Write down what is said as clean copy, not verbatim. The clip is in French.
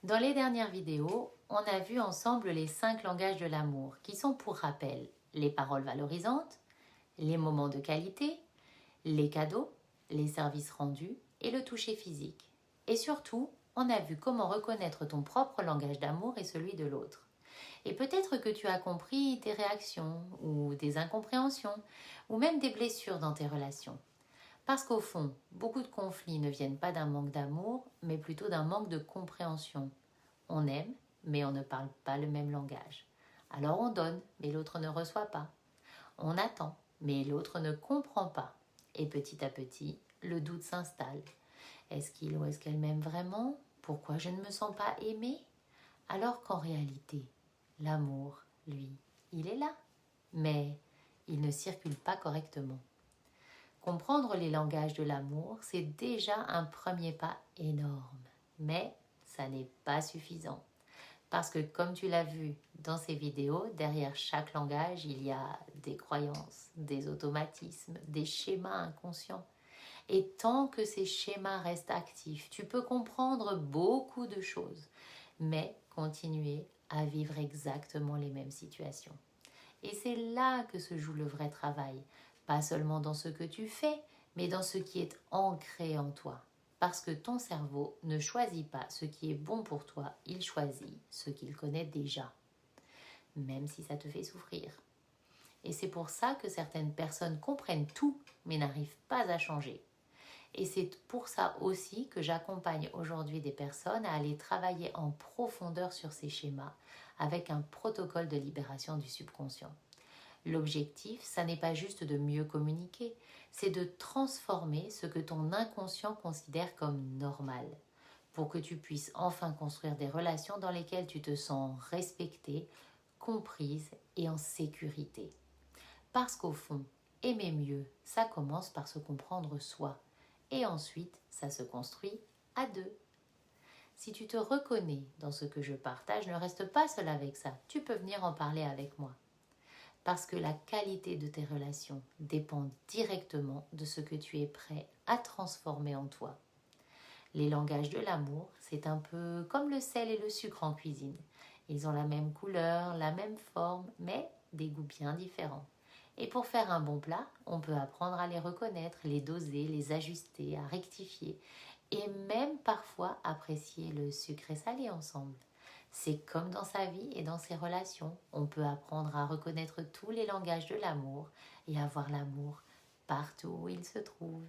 Dans les dernières vidéos, on a vu ensemble les 5 langages de l'amour qui sont pour rappel les paroles valorisantes, les moments de qualité, les cadeaux, les services rendus et le toucher physique. Et surtout, on a vu comment reconnaître ton propre langage d'amour et celui de l'autre. Et peut-être que tu as compris tes réactions ou des incompréhensions ou même des blessures dans tes relations. Parce qu'au fond, beaucoup de conflits ne viennent pas d'un manque d'amour, mais plutôt d'un manque de compréhension. On aime, mais on ne parle pas le même langage. Alors on donne, mais l'autre ne reçoit pas. On attend, mais l'autre ne comprend pas. Et petit à petit, le doute s'installe. Est-ce qu'il ou est-ce qu'elle m'aime vraiment? Pourquoi je ne me sens pas aimée? Alors qu'en réalité, l'amour, lui, il est là, mais il ne circule pas correctement. Comprendre les langages de l'amour, c'est déjà un premier pas énorme. Mais ça n'est pas suffisant. Parce que comme tu l'as vu dans ces vidéos, derrière chaque langage, il y a des croyances, des automatismes, des schémas inconscients. Et tant que ces schémas restent actifs, tu peux comprendre beaucoup de choses, mais continuer à vivre exactement les mêmes situations. Et c'est là que se joue le vrai travail, pas seulement dans ce que tu fais, mais dans ce qui est ancré en toi. Parce que ton cerveau ne choisit pas ce qui est bon pour toi, il choisit ce qu'il connaît déjà, même si ça te fait souffrir. Et c'est pour ça que certaines personnes comprennent tout, mais n'arrivent pas à changer. Et c'est pour ça aussi que j'accompagne aujourd'hui des personnes à aller travailler en profondeur sur ces schémas avec un protocole de libération du subconscient. L'objectif, ça n'est pas juste de mieux communiquer, c'est de transformer ce que ton inconscient considère comme normal, pour que tu puisses enfin construire des relations dans lesquelles tu te sens respectée, comprise et en sécurité. Parce qu'au fond, aimer mieux, ça commence par se comprendre soi, et ensuite, ça se construit à deux. Si tu te reconnais dans ce que je partage, ne reste pas seul avec ça, tu peux venir en parler avec moi. Parce que la qualité de tes relations dépend directement de ce que tu es prêt à transformer en toi. Les langages de l'amour, c'est un peu comme le sel et le sucre en cuisine. Ils ont la même couleur, la même forme, mais des goûts bien différents. Et pour faire un bon plat, on peut apprendre à les reconnaître, les doser, les ajuster, à rectifier et même parfois apprécier le sucré salé ensemble. C'est comme dans sa vie et dans ses relations, on peut apprendre à reconnaître tous les langages de l'amour et à voir l'amour partout où il se trouve.